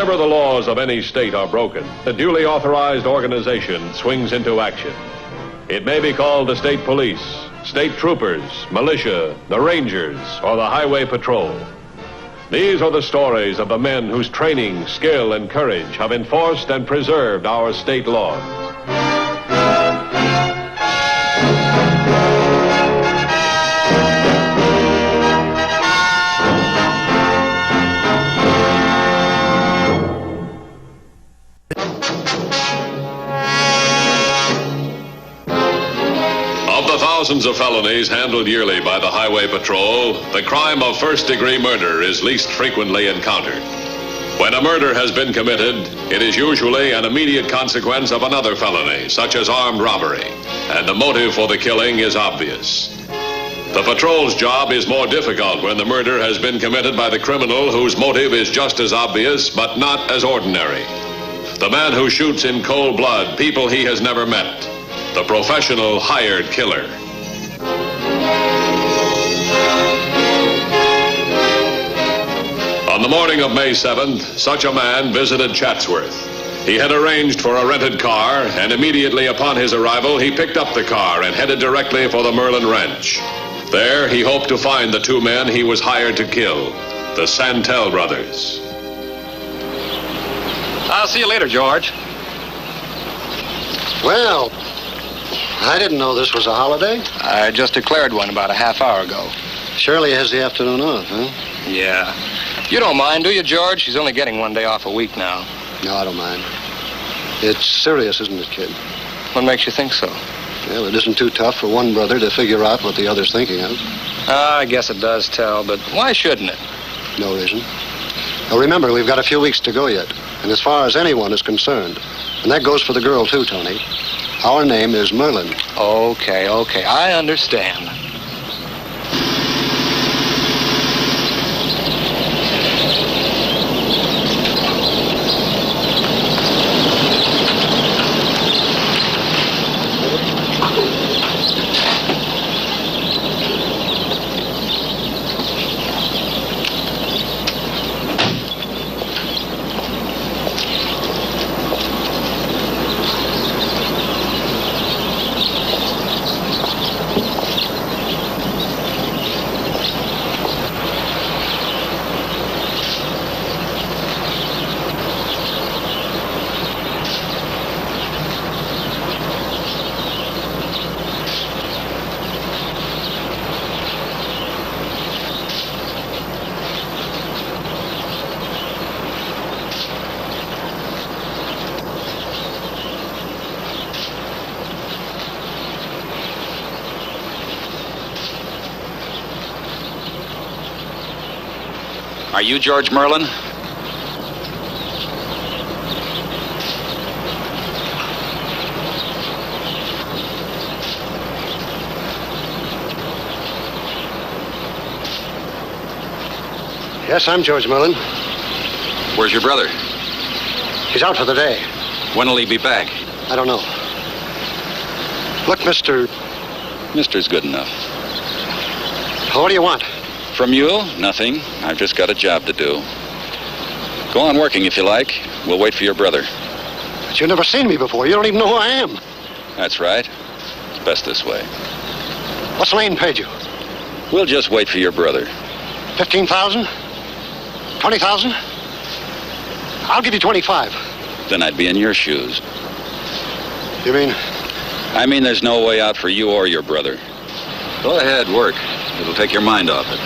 Whenever the laws of any state are broken, a duly authorized organization swings into action. It may be called the state police, state troopers, militia, the rangers, or the highway patrol. These are the stories of the men whose training, skill, and courage have enforced and preserved our state laws. Thousands of felonies handled yearly by the Highway Patrol, the crime of first-degree murder is least frequently encountered. When a murder has been committed, it is usually an immediate consequence of another felony, such as armed robbery, and the motive for the killing is obvious. The patrol's job is more difficult when the murder has been committed by the criminal whose motive is just as obvious, but not as ordinary. The man who shoots in cold blood people he has never met. The professional hired killer. On the morning of May 7th, such a man visited Chatsworth. He had arranged for a rented car, and immediately upon his arrival, he picked up the car and headed directly for the Merlin Ranch. There, he hoped to find the two men he was hired to kill, the Santel brothers. I'll see you later, George. Well, I didn't know this was a holiday. I just declared one about a half hour ago. Shirley has the afternoon off, huh? Yeah. You don't mind, do you, George? She's only getting one day off a week now. No, I don't mind. It's serious, isn't it, kid? What makes you think so? Well, it isn't too tough for one brother to figure out what the other's thinking of. I guess it does tell, but why shouldn't it? No reason. Now, remember, we've got a few weeks to go yet. And as far as anyone is concerned, and that goes for the girl, too, Tony, our name is Merlin. Okay, I understand. Are you George Merlin? Yes, I'm George Merlin. Where's your brother? He's out for the day. When will he be back? I don't know. Look, Mr. Mister's good enough. What do you want? From you? Nothing. I've just got a job to do. Go on working if you like. We'll wait for your brother. But you've never seen me before. You don't even know who I am. That's right. It's best this way. What's Lane paid you? We'll just wait for your brother. 15,000? 20,000? I'll give you 25. Then I'd be in your shoes. You mean? I mean there's no way out for you or your brother. Go ahead, work. It'll take your mind off it.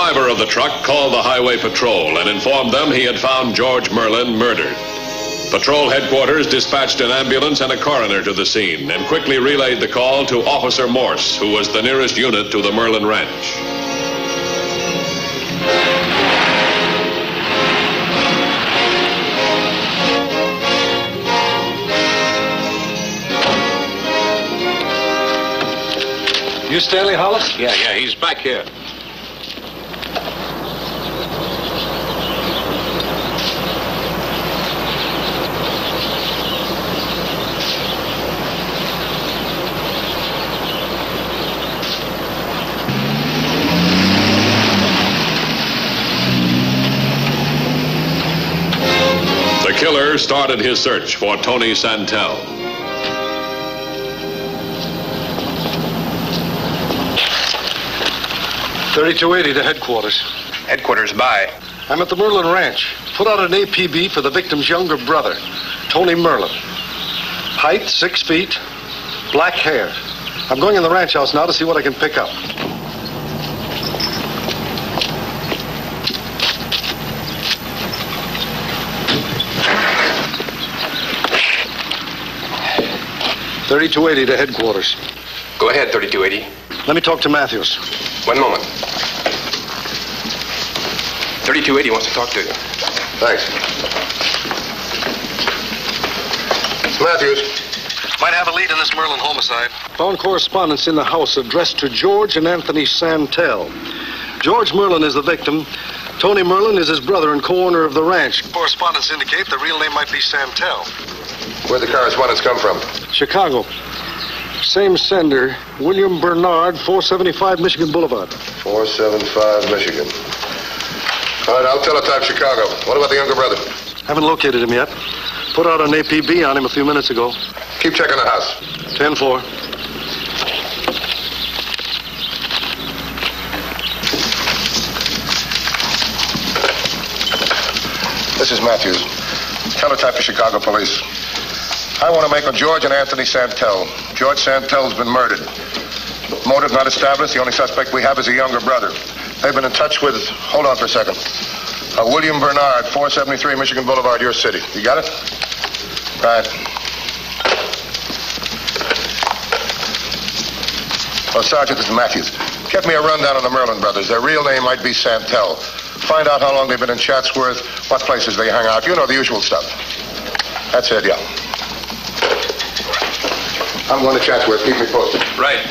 driver of the truck called the Highway Patrol and informed them he had found George Merlin murdered. Patrol headquarters dispatched an ambulance and a coroner to the scene and quickly relayed the call to Officer Morse, who was the nearest unit to the Merlin ranch. You Stanley Hollis? Yeah, he's back here. The killer started his search for Tony Santel. .3280 to headquarters. Headquarters by. I'm at the Merlin Ranch. Put out an APB for the victim's younger brother, Tony Merlin. Height, 6 feet, black hair. I'm going in the ranch house now to see what I can pick up. .3280 to headquarters. Go ahead, 3280. Let me talk to Matthews. 1 moment. 3280 wants to talk to you. Thanks. Matthews. Might have a lead in this Merlin homicide. Found correspondence in the house addressed to George and Anthony Santel. George Merlin is the victim. Tony Merlin is his brother and co-owner of the ranch. Correspondence indicate the real name might be Santel. Where'd the correspondence come from? Chicago. Same sender, William Bernard, 475 Michigan Boulevard. 475 Michigan. All right, I'll teletype Chicago. What about the younger brother? Haven't located him yet. Put out an APB on him a few minutes ago. Keep checking the house. 10-4. This is Matthews. Teletype to Chicago police. I want to make a George and Anthony Santel. George Santel's been murdered. Motive not established. The only suspect we have is a younger brother. They've been in touch with, hold on for a second, William Bernard, 473 Michigan Boulevard, your city. You got it? Right. Well, Sergeant, this is Matthews. Get me a rundown on the Merlin brothers. Their real name might be Santel. Find out how long they've been in Chatsworth, what places they hang out. You know, the usual stuff. That's it, yeah. I'm going to Chatsworth. Keep me posted. Right.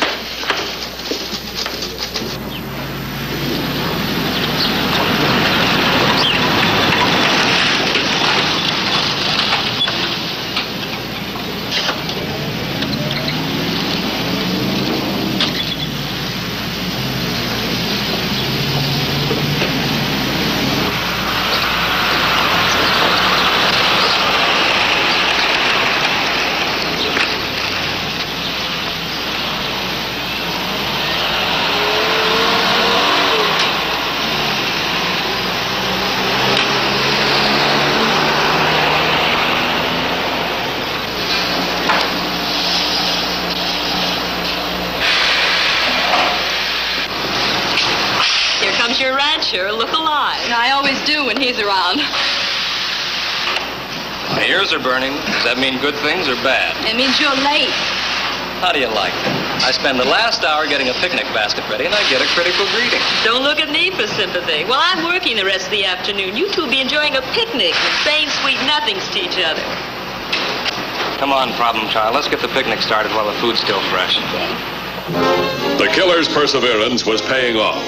Your rancher, look alive. I always do when he's around. My ears are burning. Does that mean good things or bad? It means you're late. How do you like it? I spend the last hour getting a picnic basket ready, and I get a critical greeting. Don't look at me for sympathy. Well, I'm working the rest of the afternoon. You two will be enjoying a picnic and saying sweet nothings to each other. Come on, problem child. Let's get the picnic started while the food's still fresh. The killer's perseverance was paying off.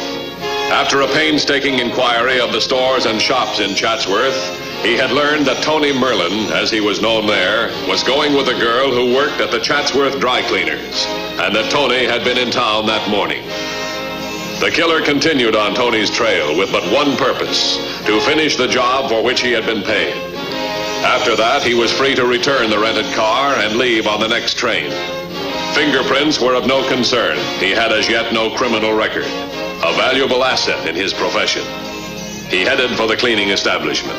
After a painstaking inquiry of the stores and shops in Chatsworth, he had learned that Tony Merlin, as he was known there, was going with a girl who worked at the Chatsworth Dry Cleaners, and that Tony had been in town that morning. The killer continued on Tony's trail with but one purpose, to finish the job for which he had been paid. After that, he was free to return the rented car and leave on the next train. Fingerprints were of no concern. He had as yet no criminal record. A valuable asset in his profession. He headed for the cleaning establishment.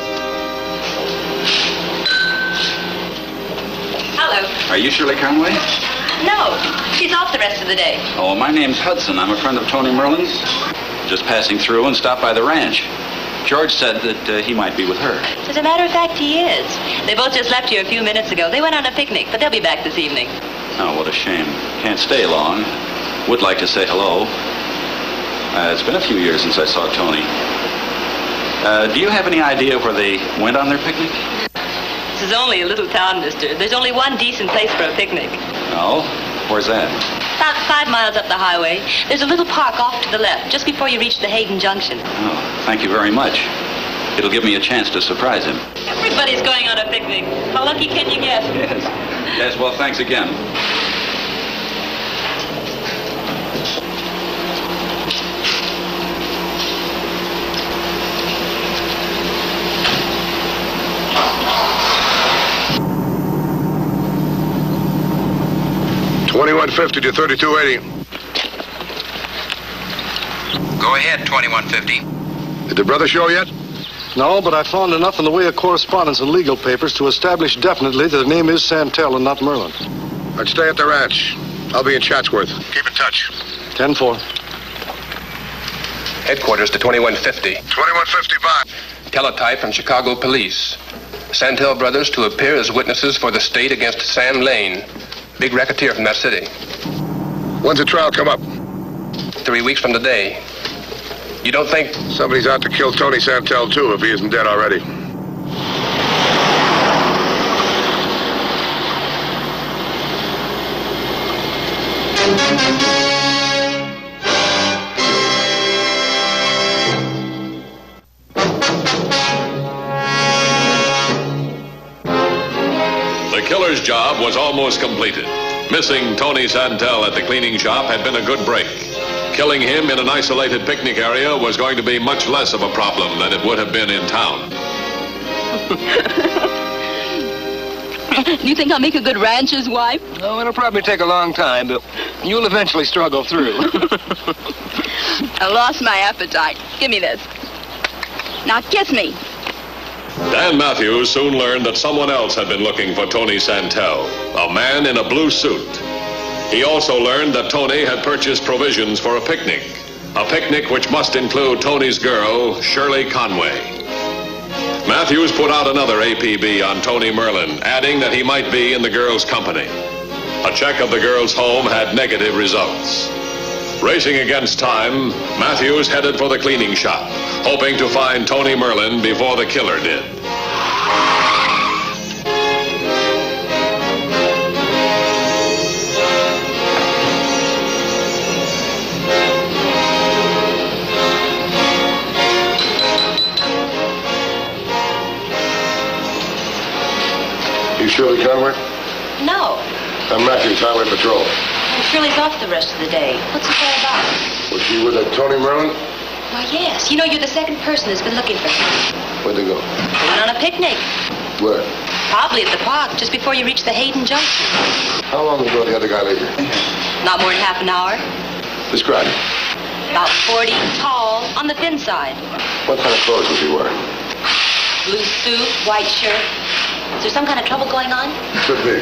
Hello. Are you Shirley Conway? No, she's off the rest of the day. Oh, my name's Hudson. I'm a friend of Tony Merlin's. just passing through and stopped by the ranch. George said that he might be with her. As a matter of fact, he is. They both just left here a few minutes ago. They went on a picnic, but they'll be back this evening. Oh, what a shame. Can't stay long. Would like to say hello. It's been a few years since I saw Tony. Do you have any idea where they went on their picnic? This is only a little town, mister. There's only one decent place for a picnic. Oh? Where's that? About 5 miles up the highway. There's a little park off to the left, just before you reach the Hayden Junction. Oh, thank you very much. It'll give me a chance to surprise him. Everybody's going on a picnic. How lucky can you get? Yes. Yes, well, thanks again. $21.50 to $32.80. Go ahead, 2150. Did the brother show yet? No, but I found enough in the way of correspondence and legal papers to establish definitely that the name is Santel and not Merlin. I'd stay at the ranch. I'll be in Chatsworth. Keep in touch. 10-4. Headquarters to 2150. 2150 by. Teletype from Chicago Police. Santel brothers to appear as witnesses for the state against Sam Lane. Big racketeer from that city. When's the trial come up? 3 weeks from today. You don't think... Somebody's out to kill Tony Santel, too, if he isn't dead already. The killer's job was almost completed. Missing Tony Santel at the cleaning shop had been a good break. Killing him in an isolated picnic area was going to be much less of a problem than it would have been in town. Do you think I'll make a good rancher's wife? Oh, it'll probably take a long time, but you'll eventually struggle through. I lost my appetite. Give me this. Now kiss me. Dan Matthews soon learned that someone else had been looking for Tony Santel, a man in a blue suit. He also learned that Tony had purchased provisions for a picnic which must include Tony's girl, Shirley Conway. Matthews put out another APB on Tony Merlin, adding that he might be in the girl's company. A check of the girl's home had negative results. Racing against time, Matthews headed for the cleaning shop, hoping to find Tony Merlin before the killer did. You Shirley Conway? No. I'm Matthews, Highway Patrol. Shirley's off the rest of the day. What's it all about? Was she with that Tony Merlin? Why, yes. You know, you're the second person who's been looking for him. Where'd they go? They went on a picnic. Where? Probably at the park, just before you reach the Hayden Junction. How long ago did the other guy leave here? Not more than half an hour. Describe him. About 40, tall, on the thin side. What kind of clothes was he wearing? Blue suit, white shirt. Is there some kind of trouble going on? Could be.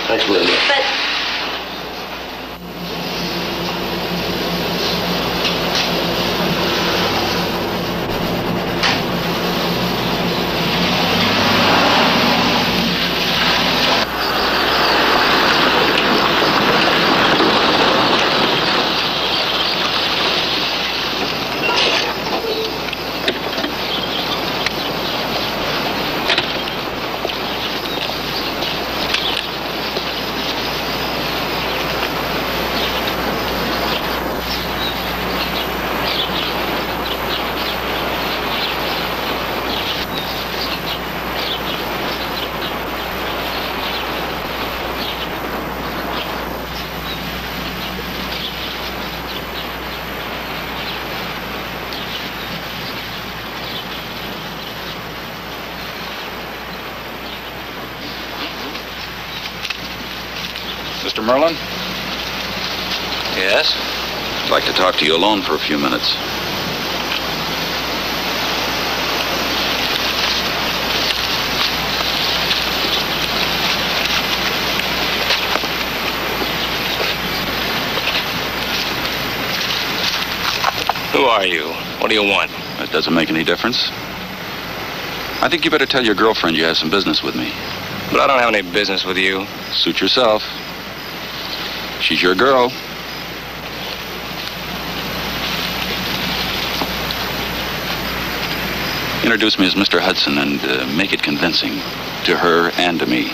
Thanks very much. But... Mr. Merlin? Yes? I'd like to talk to you alone for a few minutes. Who are you? What do you want? That doesn't make any difference. I think you better tell your girlfriend you have some business with me. But I don't have any business with you. Suit yourself. She's your girl. Introduce me as Mr. Hudson and make it convincing to her and to me.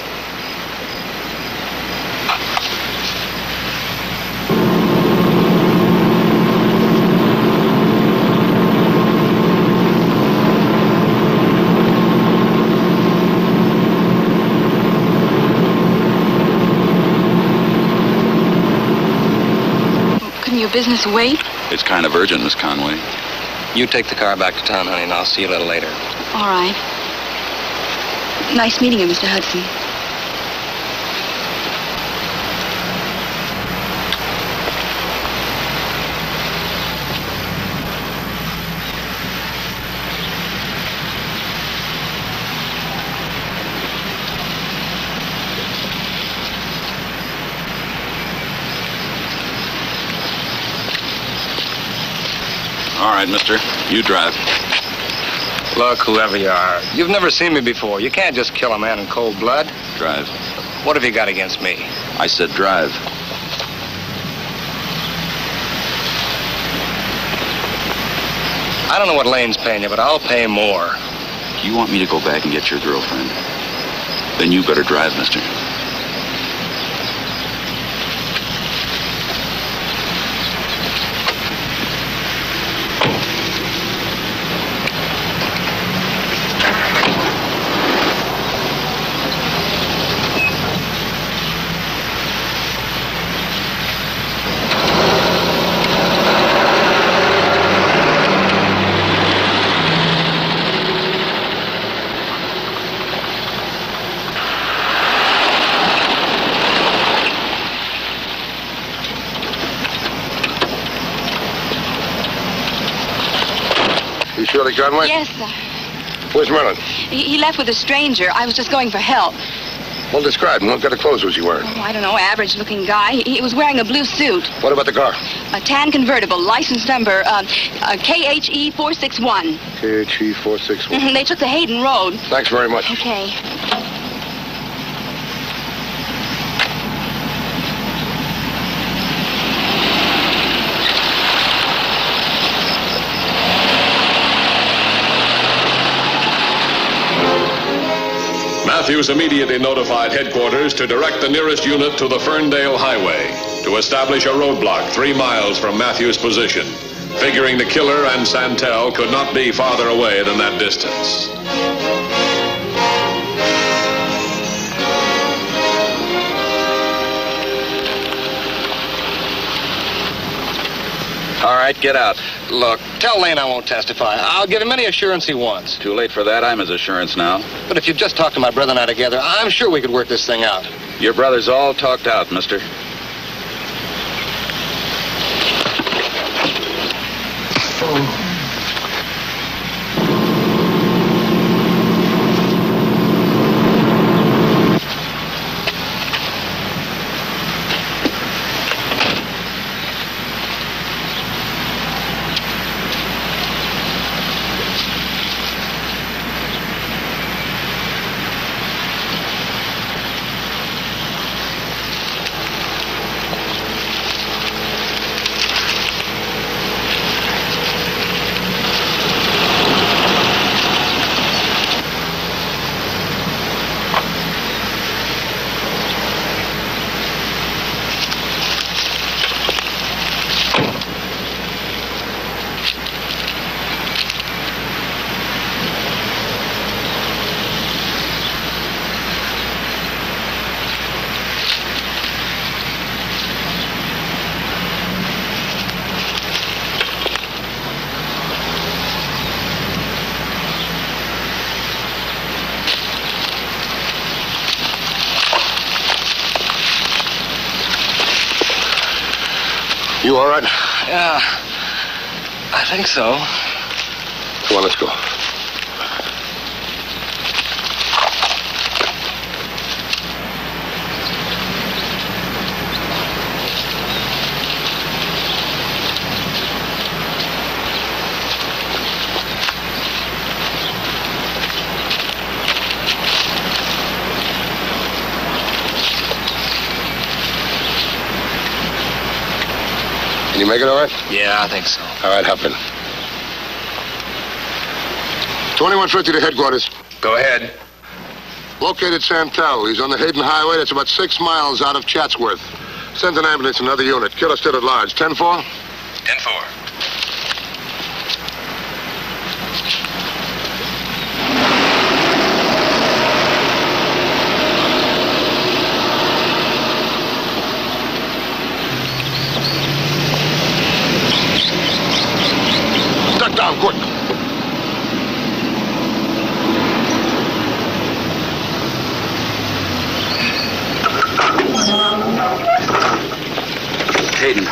Couldn't your business wait? It's kind of urgent, Miss Conway. You take the car back to town, honey, and I'll see you a little later. All right. Nice meeting you, Mr. Hudson. All right, mister. You drive. Look, whoever you are, you've never seen me before. You can't just kill a man in cold blood. Drive. What have you got against me? I said drive. I don't know what Lane's paying you, but I'll pay more. You want me to go back and get your girlfriend? Then you better drive, mister. Shirley Conway? Yes, sir. Where's Merlin? He left with a stranger. I was just going for help. Well, describe him. What kind of clothes was he wearing? Oh, I don't know, average-looking guy. He was wearing a blue suit. What about the car? A tan convertible, license number KHE 461. KHE 461. They took the Hayden Road. Thanks very much. Okay. Matthews immediately notified headquarters to direct the nearest unit to the Ferndale Highway to establish a roadblock 3 miles from Matthews' position, figuring the killer and Santel could not be farther away than that distance. All right, get out. Look, tell Lane I won't testify. I'll give him any assurance he wants. Too late for that. I'm his assurance now. But if you just talk to my brother and I together, I'm sure we could work this thing out. Your brother's all talked out, mister. You all right? Yeah, I think so. Come on, let's go. Can you make it all right? Yeah, I think so. All right, hop in. 2150 to headquarters. Go ahead. Located Santel. He's on the Hayden Highway. That's about 6 miles out of Chatsworth. Send an ambulance, another unit. Killer still at large. 10-4? 10-4. Duck down, quick. Hayden.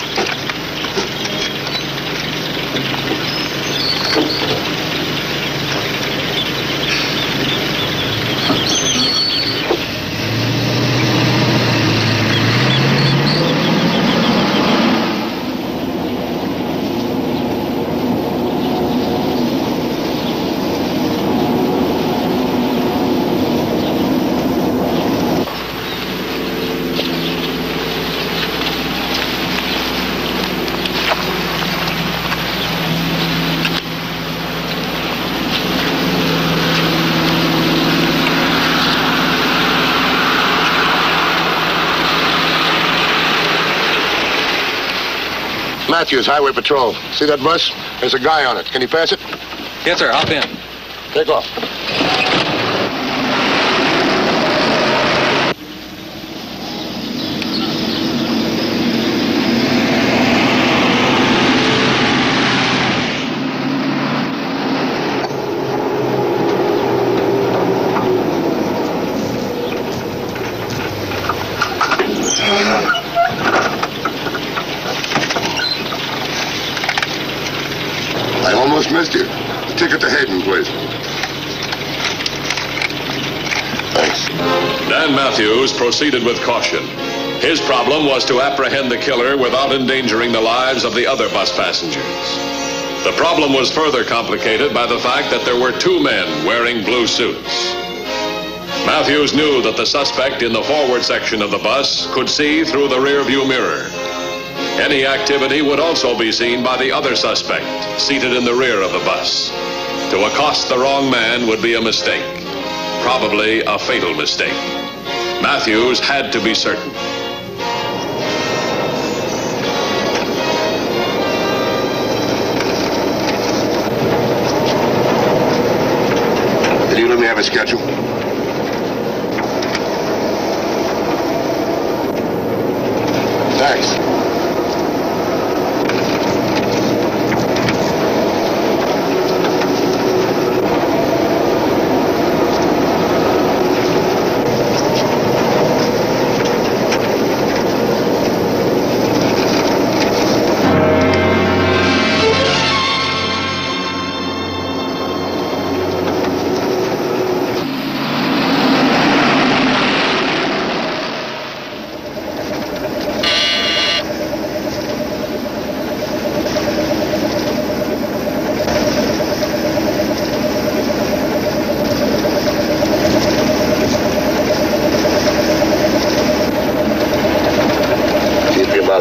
Matthews, Highway Patrol. See that bus? There's a guy on it. Can you pass it? Yes, sir. Hop in. Take off. I almost missed you. Ticket to Hayden, please. Thanks. Dan Matthews proceeded with caution. His problem was to apprehend the killer without endangering the lives of the other bus passengers. The problem was further complicated by the fact that there were two men wearing blue suits. Matthews knew that the suspect in the forward section of the bus could see through the rearview mirror. Any activity would also be seen by the other suspect, seated in the rear of the bus. To accost the wrong man would be a mistake, probably a fatal mistake. Matthews had to be certain. Can you let me have a schedule? Thanks.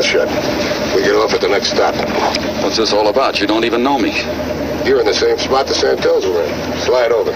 Shut. We get off at the next stop. What's this all about? You don't even know me. You're in the same spot the Santels were in. Slide over.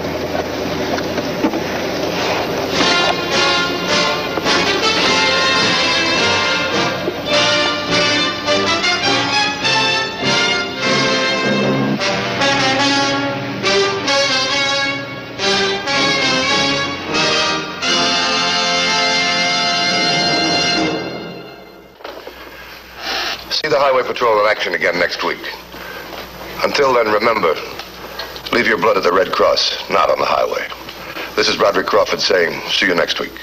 See the Highway Patrol in action again next week. Until then, remember, leave your blood at the Red Cross, not on the highway. This is Roderick Crawford saying, see you next week.